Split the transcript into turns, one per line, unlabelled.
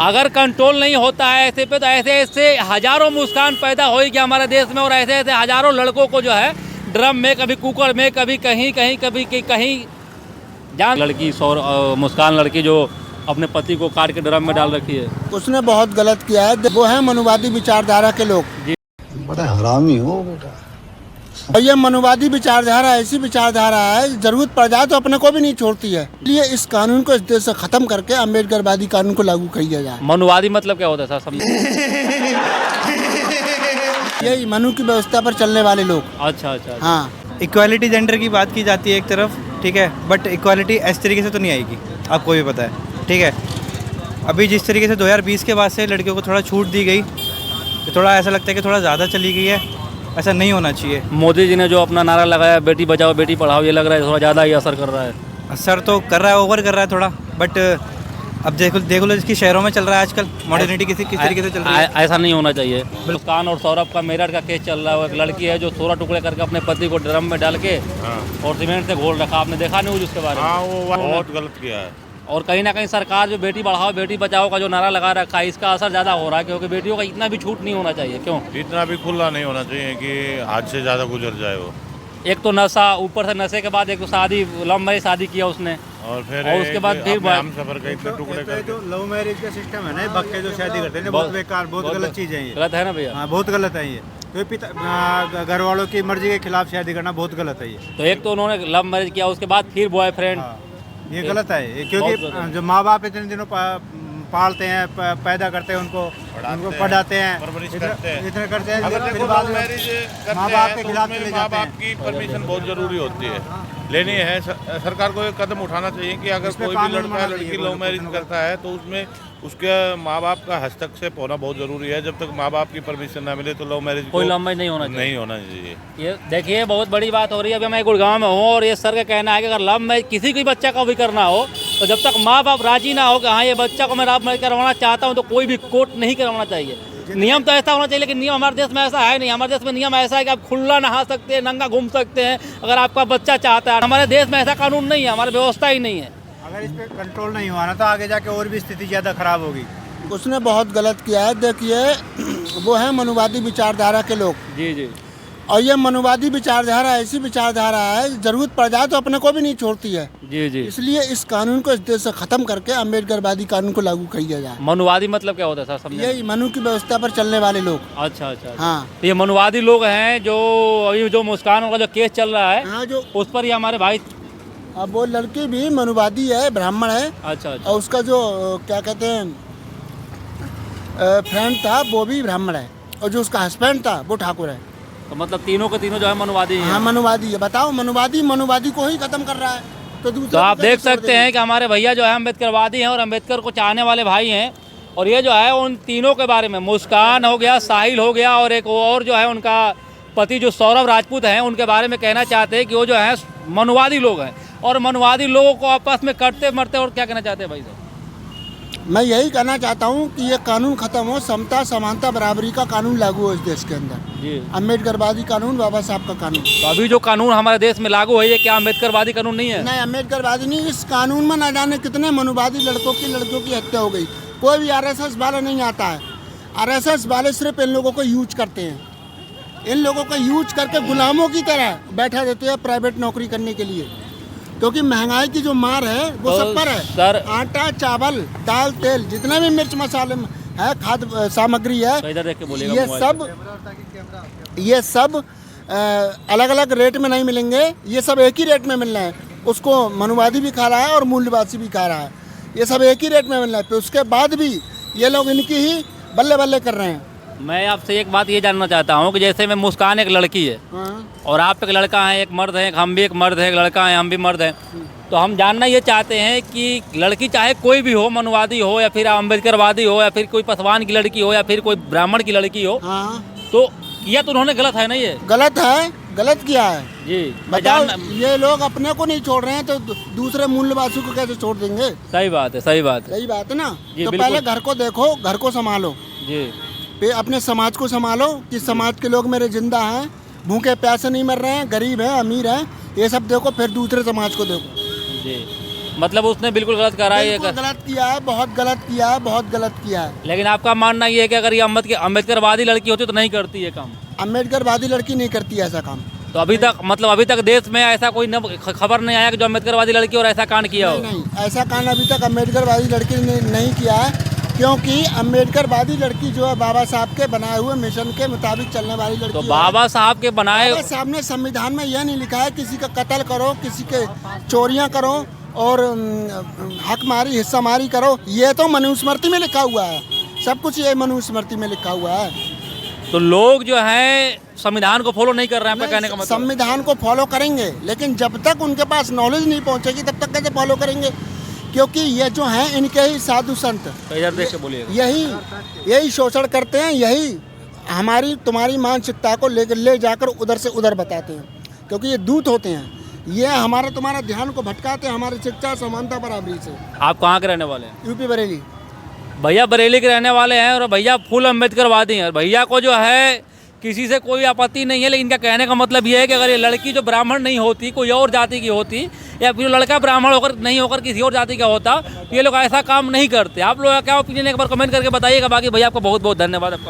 अगर कंट्रोल नहीं होता है ऐसे पे, तो ऐसे ऐसे हजारों मुस्कान पैदा होगी हमारे देश में, और ऐसे ऐसे हजारों लड़कों को जो है ड्रम में, कभी कुकर में, कभी कहीं कहीं, कभी कहीं जान। लड़की मुस्कान लड़की जो अपने पति को काट के ड्रम में डाल रखी है,
उसने बहुत गलत किया है। वो है मनुवादी विचारधारा के लोग।
जी,
बड़ा हरामी हो बेटा। और ये मनुवादी विचारधारा ऐसी विचारधारा है, जरूरत पड़ जाए तो अपने को भी नहीं छोड़ती है। इसलिए इस कानून को इस देश से खत्म करके अम्बेडकरवादी कानून को लागू किया जाए।
मनुवादी मतलब क्या होता है सर, समझे?
यही मनु की व्यवस्था पर चलने वाले लोग।
अच्छा।
हाँ,
इक्वालिटी जेंडर की बात की जाती है एक तरफ, ठीक है, बट इक्वालिटी इस तरीके से तो नहीं आएगी, आपको भी पता है, ठीक है। अभी जिस तरीके से 2020 के बाद से लड़कियों को थोड़ा छूट दी गई, तो थोड़ा ऐसा लगता है कि थोड़ा ज़्यादा चली गई है, ऐसा नहीं होना चाहिए।
मोदी जी ने जो अपना नारा लगाया बेटी बचाओ बेटी पढ़ाओ, ये लग रहा है थोड़ा ज़्यादा ही असर कर रहा है।
असर तो कर रहा है, ओवर कर रहा है थोड़ा, बट अब देख लो इसकी शहरों में चल रहा है आजकल, मॉडर्निटी किस तरीके से चल रही है।
ऐसा नहीं होना चाहिए। मुस्कान और सौरभ का मेरठ का केस चल रहा है। एक लड़की है जो 16 टुकड़े करके अपने पति को ड्रम में डाल के और सीमेंट से घोल रखा, आपने देखा न्यूज उसके बारे में?
हाँ, वो बहुत गलत किया है।
और कहीं ना कहीं सरकार जो बेटी बढ़ाओ बेटी बचाओ का जो नारा लगा रखा है, इसका असर ज़्यादा हो रहा है, क्योंकि बेटियों का इतना भी छूट नहीं होना चाहिए। क्यों?
इतना भी खुला नहीं होना चाहिए कि हाथ से ज़्यादा गुजर जाए वो।
एक तो नशा, ऊपर से नशे के बाद एक तो शादी, लव मैरिज शादी किया उसने,
और
उसके बाद फिर
हम सफर का इतने टुकड़े करके।
जो लव मैरिज का सिस्टम है ना, भक्के जो शादी करते हैं, बहुत बेकार, बहुत गलत चीज़ है ये।
गलत है ना भैया?
हाँ, बहुत गलत है ये। कोई पिता घर वालों की मर्जी के खिलाफ शादी करना बहुत गलत है ये।
तो एक तो उन्होंने लव मैरिज किया, उसके बाद फिर बॉयफ्रेंड।
ये गलत है, क्योंकि जो माँ बाप इतने दिनों पालते हैं, पैदा करते हैं, उनको पढ़ाते हैं,
परवरिश करते हैं,
इतने करते हैं।
अगर
फिर
देखो
बाद
लव
में
मैरिज करते
माँ बाप
हैं
के
तो
खिलाफ
उसमें
चले
माँ
जाते
बाप
हैं।
की परमिशन बहुत जरूरी होती है, लेनी है। सरकार को एक कदम उठाना चाहिए कि अगर कोई भी लड़का या लड़की लव मैरिज करता है तो उसमें उसके माँ बाप का हस्तक्षेप होना बहुत जरूरी है। जब तक माँ बाप की परमिशन ना मिले तो लव मैरिज
कोई लव मैरिज नहीं होना चाहिए।
नहीं होना चाहिए।
ये देखिए बहुत बड़ी बात हो रही है। अभी मैं गुड़गांव में हूँ और ये सर का कहना है कि अगर लव मैरिज किसी भी बच्चा का भी करना हो, तो जब तक माँ बाप राजी ना हो कि हाँ ये बच्चा को मैं लव मैरिज करवाना चाहता हूँ, तो कोई भी कोर्ट नहीं करवाना चाहिए। नियम तो ऐसा होना चाहिए, लेकिन नियम हमारे देश में ऐसा है नहीं। हमारे देश में नियम ऐसा है कि आप खुला नहा सकते हैं, नंगा घूम सकते हैं अगर आपका बच्चा चाहता है। हमारे देश में ऐसा कानून नहीं है, हमारी व्यवस्था ही नहीं है।
अगर इस पर कंट्रोल नहीं हुआ ना, तो आगे जाके और भी स्थिति ज़्यादा खराब होगी।
उसने बहुत गलत किया है। देखिए, वो है मनुवादी विचारधारा के लोग।
जी।
और ये मनुवादी विचारधारा ऐसी विचारधारा है, जरूरत पड़ जाए तो अपने को भी नहीं छोड़ती है।
जी।
इसलिए इस कानून को इस देश से खत्म करके अम्बेडकरवादी कानून को लागू किया जाए।
मनुवादी मतलब क्या होता है सर, समझे?
यही मनु की व्यवस्था पर चलने वाले लोग।
अच्छा।
हाँ,
तो ये मनुवादी लोग हैं जो अभी जो मुस्कान का जो केस चल रहा है,
हाँ, जो
उस पर ये हमारे भाई।
अब वो लड़की भी मनुवादी है, ब्राह्मण है।
अच्छा।
और उसका जो क्या कहते हैं फ्रेंड था वो भी ब्राह्मण है, और जो उसका हस्बैंड था वो ठाकुर है।
तो मतलब तीनों के तीनों जो है मनुवादी हैं।
हाँ, मनुवादी है। बताओ, मनुवादी को ही खत्म कर रहा है, तो दूसरे
तो आप
को
देख
कैसे छोड़
सकते
देंगे?
हैं कि हमारे भैया जो है अम्बेडकरवादी हैं और अम्बेडकर को चाहने वाले भाई हैं। और ये जो है उन तीनों के बारे में, मुस्कान हो गया, साहिल हो गया, और एक और जो है उनका पति जो सौरभ राजपूत हैं, उनके बारे में कहना चाहते हैं कि वो जो है मनुवादी लोग हैं। और मनुवादी लोगों को आपस में कटते मरते। और क्या कहना चाहते हैं भाई साहब?
मैं यही कहना चाहता हूँ कि ये कानून खत्म हो, समता, समानता, बराबरी का कानून लागू हो इस देश के अंदर।
जी।
अम्बेडकरवादी कानून, बाबा साहब का कानून।
तो अभी जो कानून हमारे देश में लागू है, ये क्या अम्बेडकरवादी कानून नहीं है?
नहीं, अम्बेडकरवादी नहीं। इस कानून में न जाने कितने मनुवादी लड़कियों की हत्या हो गई। कोई भी आरएसएस वाला नहीं आता है। आरएसएस वाले सिर्फ इन लोगों को यूज करते हैं। इन लोगों को यूज करके गुलामों की तरह बैठा देते हैं प्राइवेट नौकरी करने के लिए, क्योंकि महंगाई की जो मार है वो
तो
सब पर है।
सर,
आटा, चावल, दाल, तेल, जितना भी मिर्च मसाले है, खाद्य सामग्री है,
तो इधर देख के बोलिएगा।
ये सब अलग अलग रेट में नहीं मिलेंगे। ये सब एक ही रेट में मिलना है। उसको मनुवादी भी खा रहा है और मूल्यवासी भी खा रहा है। ये सब एक ही रेट में मिलना है। फिर उसके बाद भी ये लोग इनकी ही बल्ले बल्ले कर रहे हैं।
मैं आपसे एक बात ये जानना चाहता हूँ कि जैसे मैं मुस्कान एक लड़की है और आप एक लड़का है, एक मर्द है, हम भी एक मर्द है, एक लड़का है, हम भी मर्द हैं, तो हम जानना ये चाहते हैं कि लड़की चाहे कोई भी हो, मनुवादी हो या फिर अम्बेडकरवादी हो या फिर कोई पासवान की लड़की हो या फिर कोई ब्राह्मण की लड़की हो, तो किया तो उन्होंने गलत है ना? ये
गलत है, गलत किया है
जी।
बताओ, ये लोग अपने को नहीं छोड़ रहे हैं तो दूसरे मूल्यवासी को कैसे छोड़ देंगे?
सही बात है, सही बात है,
सही बात है ना।
जी,
तो
बिल्कुल।
पहले घर को देखो, घर को संभालो
जी।
फिर अपने समाज को संभालो कि समाज के लोग मेरे जिंदा हैं, भूखे प्यासे नहीं मर रहे हैं, गरीब हैं, अमीर हैं, ये सब देखो, फिर दूसरे समाज को देखो।
जी। मतलब उसने बिल्कुल गलत करा है ये
बिल्कुल गलत किया है, बहुत गलत किया है, बहुत गलत किया है।
लेकिन आपका मानना ये है कि अगर ये अम्बेडकरवादी लड़की होती तो नहीं करती ये काम।
अम्बेडकरवादी लड़की नहीं करती ऐसा काम।
तो अभी तक देश में ऐसा कोई खबर नहीं आया कि जो अम्बेडकरवादी लड़की और ऐसा कांड किया हो।
नहीं, ऐसा कांड अभी तक अम्बेडकरवादी लड़की ने नहीं किया है, क्योंकि अम्बेडकरवादी लड़की जो है बाबा साहब के बनाए हुए मिशन के मुताबिक चलने वाली लड़की
तो
है।
बाबा साहब के बनाए
बाबा साहब ने संविधान में यह नहीं लिखा है किसी का कत्ल करो, किसी के चोरियां करो और हक मारी हिस्सा मारी करो। ये तो मनुस्मृति में लिखा हुआ है, सब कुछ ये मनुस्मृति में लिखा हुआ है।
तो लोग जो है संविधान को फॉलो नहीं कर रहे हैं, आपका कहने का मतलब।
संविधान को फॉलो करेंगे, लेकिन जब तक उनके पास नॉलेज नहीं पहुंचेगी तब तक कैसे फॉलो करेंगे? क्योंकि ये जो हैं इनके ही साधु संत
तो इधर देख के बोलिएगा।
यही शोषण करते हैं, यही हमारी तुम्हारी मानसिकता को ले जाकर उधर से उधर बताते हैं, क्योंकि ये दूत होते हैं। ये हमारा तुम्हारा ध्यान को भटकाते हैं हमारी शिक्षा समानता बराबरी से।
आप कहाँ के रहने वाले हैं?
यूपी बरेली।
भैया बरेली के रहने वाले हैं और भैया फुल अम्बेडकरवादी हैं। भैया को जो है किसी से कोई आपत्ति नहीं है, लेकिन इनका कहने का मतलब ये है कि अगर ये लड़की जो ब्राह्मण नहीं होती, कोई और जाति की होती, या फिर लड़का ब्राह्मण होकर नहीं होकर किसी और जाति का होता, तो ये लोग ऐसा काम नहीं करते। आप लोग क्या ओपिनियन एक बार कमेंट करके बताइएगा। बाकी भैया आपको बहुत बहुत धन्यवाद। आपका